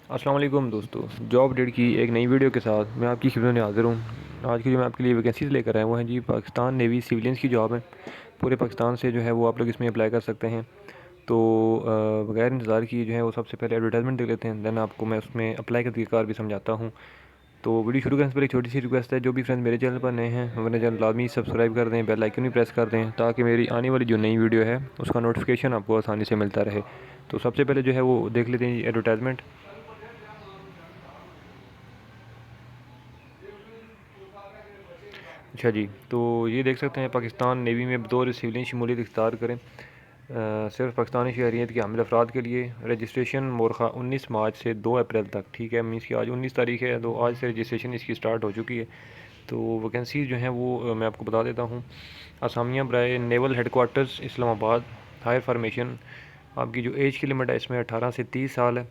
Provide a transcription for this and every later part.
अस्सलाम वालेकुम दोस्तों। जॉब डेट की एक नई वीडियो के साथ मैं आपकी खिदमत में हाज़िर हूँ। आज की जो मैं आपके लिए वैकेंसीज़ लेकर आया वो हैं जी पाकिस्तान नेवी सिविलियंस की जॉब है। पूरे पाकिस्तान से जो है वो आप लोग इसमें अप्लाई कर सकते हैं। तो बगैर इंतज़ार किए जो है वो सबसे पहले एडवर्टाइजमेंट देख लेते हैं, दैन आपको मैं उसमें अप्लाई का तरीक़ाकार भी समझाता हूँ। तो वीडियो शुरू करने से पहले एक छोटी सी रिक्वेस्ट है, जो भी फ्रेंड्स मेरे चैनल पर नए हैं मेरे चैनल लाजमी सब्सक्राइब कर दें, बेल आइकन भी प्रेस कर दें ताकि मेरी आने वाली जो नई वीडियो है उसका नोटिफिकेशन आपको आसानी से मिलता रहे। तो सबसे पहले जो है वो देख लेते हैं एडवर्टाइजमेंट। अच्छा जी, तो ये देख सकते हैं पाकिस्तान नेवी में बतौर सिविलियन शमूलियत इख्तियार करें। सिर्फ पाकिस्तानी शहरियत के हामिल अफराद के लिए रजिस्ट्रेशन मोरखा 19 मार्च से 2 अप्रैल तक, ठीक है। मीन्स कि आज 19 तारीख है, तो आज से रजिस्ट्रेशन इसकी स्टार्ट हो चुकी है। तो वैकेंसी जो हैं वो मैं आपको बता देता हूँ। असामियाँ बराए naval headquarters Islamabad. Higher formation. आपकी जो एज की लिमिट है इसमें 18 से 30 साल है।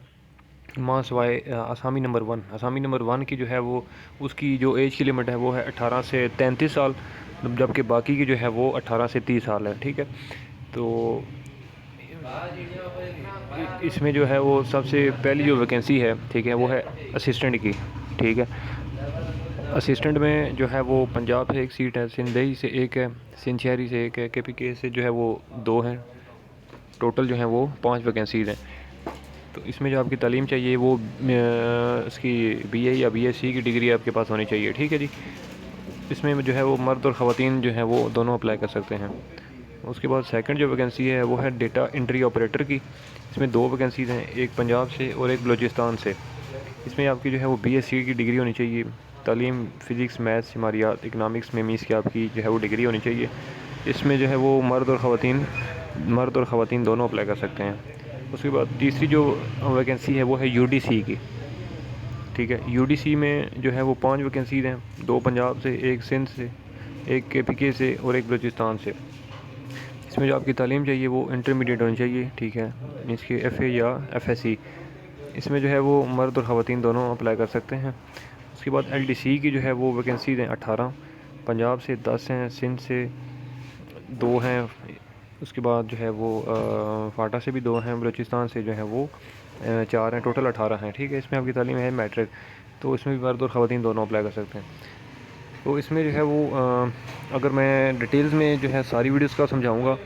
माँ सवाए आसामी नंबर 1 की जो है वो उसकी जो एज की लिमिट है वो है 18 से 33 साल, जबकि बाकी की जो है वो 18 से 30 साल है, ठीक है। तो इसमें जो है वो सबसे पहली जो वैकेंसी है, ठीक है, वो है असिस्टेंट की, ठीक है। असिस्टेंट में जो है वो पंजाब से एक सीट है, सिंधई से एक है, सिंध शहरी से एक है, KPK से जो है वो 2 हैं। टोटल जो है वो 5 वैकेंसीज़ हैं। तो इसमें जो आपकी तालीम चाहिए वो इसकी BA या BSc की डिग्री आपके पास होनी चाहिए, ठीक है जी। इसमें जो है वो मर्द और ख़वातीन जो हैं वो दोनों अप्लाई कर सकते हैं। उसके बाद सेकंड जो वैकेंसी है वो है डेटा एंट्री ऑपरेटर की। इसमें 2 वैकेंसीज़ हैं, एक पंजाब से और एक बलूचिस्तान से। इसमें आपकी जो है वो BSc की डिग्री होनी चाहिए। तालीम फ़िज़िक्स, मैथ्स, शुमारियात, इकनॉमिक्स में मीन्स की आपकी जो है वो डिग्री होनी चाहिए। इसमें जो है वो मर्द और ख़वातीन दोनों अप्लाई कर सकते हैं। उसके बाद तीसरी जो वैकेंसी है वो है UDC की, ठीक है। UDC में जो है वो 5 वैकेंसीज़ हैं, 2 पंजाब से, एक सिंध से, एक KPK से और एक बलूचिस्तान से। इसमें जो आपकी तालीम चाहिए वो इंटरमीडिएट होनी चाहिए, ठीक है, मीन्स कि FA या FSC। इसमें जो है वो मर्द और ख़वातीन दोनों अप्लाई कर सकते हैं। उसके बाद LDC की जो है वो वैकेंसीज़ हैं 18, पंजाब से 10 हैं, सिंध से 2 हैं। उसके बाद जो है वो फाटा से भी 2 हैं, बलूचिस्तान से जो है वो 4 हैं, टोटल 18 हैं, ठीक है। इसमें आपकी तालीम है मैट्रिक, तो इसमें भी मर्द और ख़वातीन दोनों अप्लाई कर सकते हैं। तो इसमें जो है वो अगर मैं डिटेल्स में जो है सारी वीडियोस का समझाऊंगा,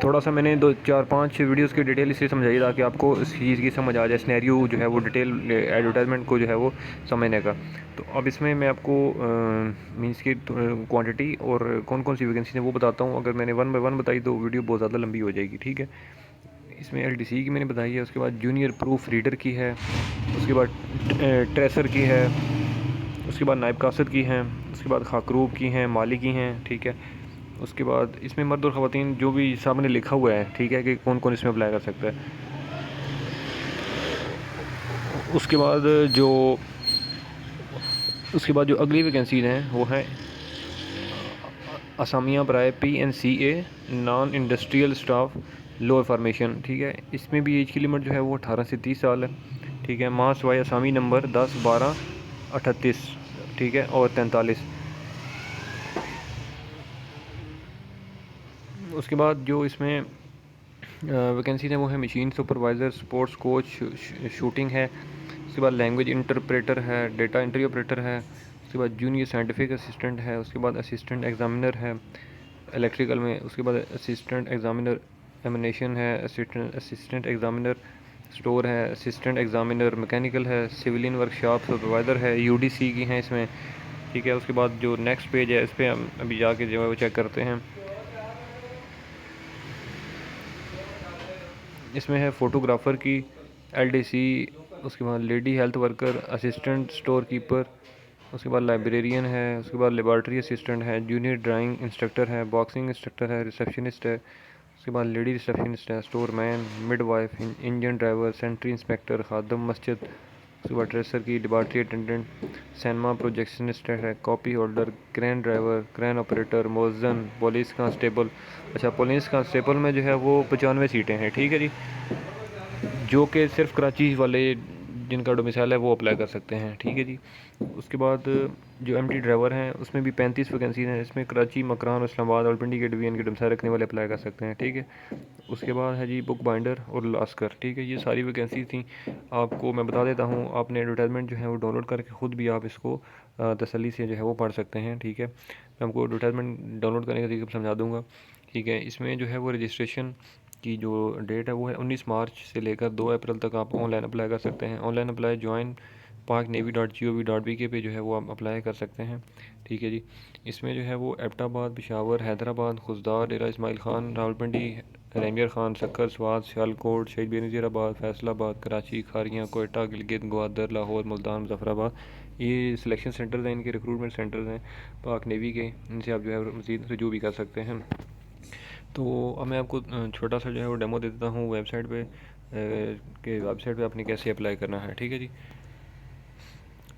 थोड़ा सा मैंने 2 4 5 वीडियोस की डिटेल इसलिए समझाई ताकि आपको इस चीज़ की समझ आ जाए, सिनेरियो जो है वो डिटेल एडवर्टाइजमेंट को जो है वो समझने का। तो अब इसमें मैं आपको मीन्स की क्वांटिटी और कौन कौन सी वैकेंसी है वो बताता हूँ। अगर मैंने 1 बाय 1 बताई तो वीडियो बहुत ज़्यादा लंबी हो जाएगी, ठीक है। इसमें LDC की मैंने बताई है, उसके बाद जूनियर प्रूफ रीडर की है, उसके बाद ट्रेसर की है, उसके बाद नायब कासद की हैं, उसके बाद खाकरूब की हैं, माली की हैं, ठीक है। उसके बाद इसमें मर्द और ख़वातीन जो भी सामने लिखा हुआ है, ठीक है, कि कौन कौन इसमें अप्लाई कर सकता है। उसके बाद जो उसके बाद जो अगली वैकेंसीज हैं वो हैं असामियाँ बराए PNCA non industrial staff lower formation, ठीक है। इसमें भी एज की लिमिट जो है वो 18 से 30 साल है, ठीक है। माँ सवाई असामी नंबर 10 12 38, ठीक है, और 43। उसके बाद जो इसमें वैकेंसीज हैं वो है machine supervisor, sports coach, shooting है। उसके बाद लैंग्वेज इंटरप्रेटर है, डेटा एंट्री ऑपरेटर है। उसके बाद जूनियर साइंटिफिक असिस्टेंट है। उसके बाद असिस्टेंट एग्ज़ामिनर है इलेक्ट्रिकल में। उसके बाद असिस्टेंट एग्ज़ामिनर एमिनेशन है, असिस्टेंट असिस्टेंट एग्ज़ामिनर स्टोर है, असिस्टेंट एग्ज़ामिनर मैकेनिकल है, सिविलियन वर्कशॉप सुपरवाइज़र है, UDC की हैं इसमें, ठीक है। उसके बाद जो नेक्स्ट पेज है इस पर हम अभी जाके जो है वो चेक करते हैं। इसमें है फ़ोटोग्राफ़र की, LDC। उसके बाद lady health worker, assistant store keeper. उसके बाद लाइब्रेरियन है। उसके बाद लेबॉर्ट्री असिस्टेंट है, जूनियर ड्राइंग इंस्ट्रक्टर है, बॉक्सिंग इंस्ट्रक्टर है, रिसेप्शनिस्ट है। उसके बाद लेडी रिसेप्शनिस्ट है, store man, midwife, engine driver, sanitary inspector, खादम मस्जिद। उसके बाद ड्रेसर की, लेबॉर्ट्री अटेंडेंट, सैनमा प्रोजेक्शनिस्ट है, copy holder, crane driver, crane operator, मोज़न, पुलिस कांस्टेबल। अच्छा, पुलिस कांस्टेबल में जो है वो 95 सीटें हैं, ठीक है जी, जो कि सिर्फ कराची वाले जिनका डोमिसाइल है वो अप्लाई कर सकते हैं, ठीक है जी। उसके बाद जो एमटी ड्राइवर हैं उसमें भी 35 वैकेंसीज हैं। इसमें कराची, मकरान, इस्लामाबाद और पिंडी के डिवीजन के डोमिसाइल रखने वाले अप्लाई कर सकते हैं, ठीक है। उसके बाद है जी बुक बाइंडर और लास्कर, ठीक है। ये सारी वैकेंसी थी। आपको मैं बता देता हूँ, आपने एडवर्टाइजमेंट जो है वो डाउनलोड करके ख़ुद भी आप इसको तसल्ली से जो है वो पढ़ सकते हैं, ठीक है। मैं आपको एडवर्टाइजमेंट डाउनलोड करने का तरीका समझा दूँगा, ठीक है। इसमें जो है वो रजिस्ट्रेशन की जो डेट है वो है 19 मार्च से लेकर 2 अप्रैल तक आप ऑनलाइन अप्लाई कर सकते हैं। ऑनलाइन अप्लाई ज्वाइन paknavy.gov.bk पे जो है वो आप अप्लाई कर सकते हैं, ठीक है जी। इसमें जो है वो एबटाबाद, पेशावर, हैदराबाद, खुजदार, डेरा इस्माइल ख़ान, रावलपिंडी, रैमियर ख़ान, सक्कर, स्वात, सियालकोट, शहीद बेनज़ीराबाद, फैसलाबाद, कराची, खारियाँ, कोयटा, गिलगित, ग्वादर, लाहौर, मुल्तान, मुजफ्फराबाद, ये सिलेक्शन सेंटर्स हैं, इनके रिक्रूटमेंट सेंटर्स हैं पाक नेवी के। इनसे आप जो है मज़ीद रजू भी कर सकते हैं। तो अब मैं आपको छोटा सा जो है वो डेमो दे देता हूँ वेबसाइट पे कि वेबसाइट पे आपने कैसे अप्लाई करना है, ठीक है जी।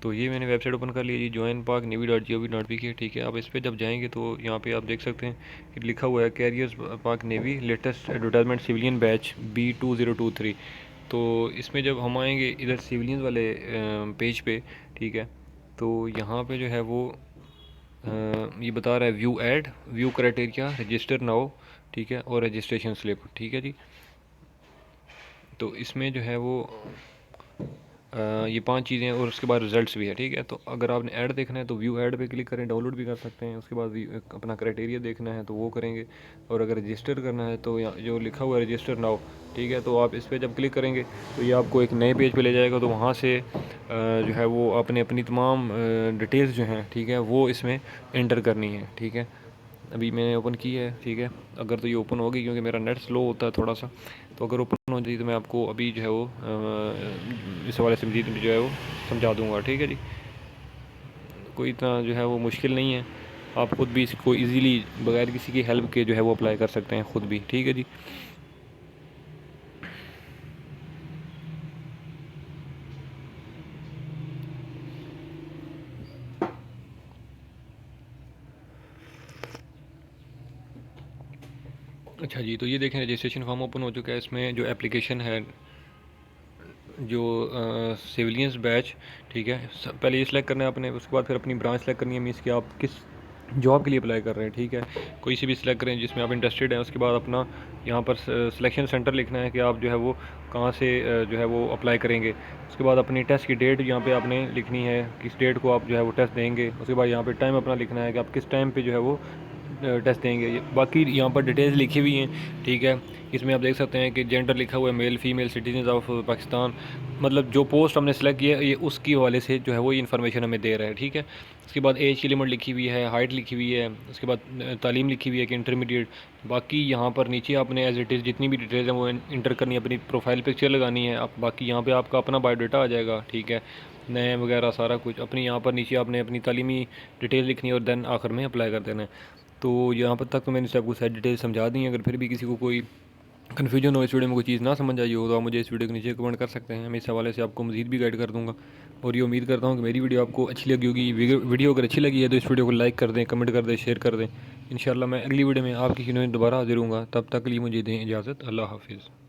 तो ये मैंने वेबसाइट ओपन कर लिया जी, joinparknavy.gov.bk, ठीक है। आप इस पर जब जाएंगे तो यहाँ पे आप देख सकते हैं कि लिखा हुआ है कैरियर्स पाक navy latest advertisement civilian batch B2023। तो इसमें जब हम आएंगे इधर सिविलियन वाले पेज पे, ठीक है, तो यहाँ पे जो है वो ये बता रहा है व्यू क्राइटेरिया, रजिस्टर नाउ, ठीक है, और रजिस्ट्रेशन स्लिप, ठीक है जी। तो इसमें जो है वो ये 5 चीज़ें और उसके बाद रिजल्ट्स भी है, ठीक है। तो अगर आपने ऐड देखना है तो व्यू ऐड पे क्लिक करें, डाउनलोड भी कर सकते हैं। उसके बाद अपना क्राइटेरिया देखना है तो वो करेंगे, और अगर रजिस्टर करना है तो यहाँ जो लिखा हुआ है रजिस्टर नाउ, ठीक है, तो आप इस पर जब क्लिक करेंगे तो ये आपको एक नए पेज पे ले जाएगा। तो वहाँ से जो है वो आपने अपनी तमाम डिटेल्स जो हैं, ठीक है, वो इसमें एंटर करनी है, ठीक है। अभी मैंने ओपन की है, ठीक है। अगर तो ये ओपन होगी क्योंकि मेरा नेट स्लो होता है थोड़ा सा, तो अगर ओपन हो जाए तो मैं आपको अभी जो है वो इस हवाले से मज़ीद जो है वो समझा दूँगा, ठीक है जी। कोई इतना जो है वो मुश्किल नहीं है, आप ख़ुद भी इसको इजीली बगैर किसी की हेल्प के जो है वो अप्लाई कर सकते हैं ख़ुद भी, ठीक है जी। अच्छा जी, तो ये देखें रजिस्ट्रेशन फॉर्म ओपन हो चुका है। इसमें जो एप्लीकेशन है जो सिविलियंस बैच, ठीक है, पहले ये सिलेक्ट करना है आपने। उसके बाद फिर अपनी ब्रांच सेलेक्ट करनी है, मीन्स कि आप किस जॉब के लिए अप्लाई कर रहे हैं, ठीक है। कोई सी भी सिलेक्ट करें जिसमें आप इंटरेस्टेड हैं। उसके बाद अपना यहाँ पर सिलेक्शन सेंटर लिखना है कि आप जो है वो कहाँ से जो है वो अप्लाई करेंगे। उसके बाद अपनी टेस्ट की डेट यहाँ पे आपने लिखनी है, किस डेट को आप जो है वो टेस्ट देंगे। उसके बाद यहाँ पे टाइम अपना लिखना है कि आप किस टाइम पे जो है वो टेस्ट देंगे। बाकी यहाँ पर डिटेल्स लिखी हुई हैं, ठीक है। इसमें आप देख सकते हैं कि जेंडर लिखा हुआ है male female, citizen of Pakistan, मतलब जो पोस्ट हमने सेलेक्ट किया है ये उसकी हवाले से जो है वो इन्फॉर्मेशन हमें दे रहा है, ठीक है। उसके बाद एज की लिमिट लिखी हुई है, हाइट लिखी हुई है। उसके बाद तालीम लिखी हुई है कि इंटरमीडिएट। बाकी यहाँ पर नीचे आपने एज इट इज़ जितनी भी डिटेल्स हैं वो इंटर करनी है, अपनी प्रोफाइल पिक्चर लगानी है आप। बाकी यहाँ पे आपका अपना बायोडाटा आ जाएगा, ठीक है, नए वगैरह सारा कुछ। अपनी यहाँ पर नीचे आपने अपनी तालीमी डिटेल लिखनी है और देन आखिर में अप्लाई कर देना है। तो यहाँ पर तक तो मैंने आपको सारी डिटेल समझा दी हैं। अगर फिर भी किसी को कोई कन्फ्यूजन हो, इस वीडियो में कोई चीज़ ना समझ आई हो, तो आप मुझे इस वीडियो के नीचे कमेंट कर सकते हैं। मैं इस हवाले से आपको मज़ीद भी गाइड कर दूँगा। और ये उम्मीद करता हूँ कि मेरी वीडियो आपको अच्छी लगी होगी। वीडियो अगर अच्छी लगी है तो इस वीडियो को लाइक कर दें, कमेंट कर दें, शेयर कर दें। इंशाल्लाह मैं अगली वीडियो में आपकी खिदमत में दोबारा हाजिर हूँगा। तब तक के लिए मुझे दें इजाज़त। अल्लाह हाफिज़।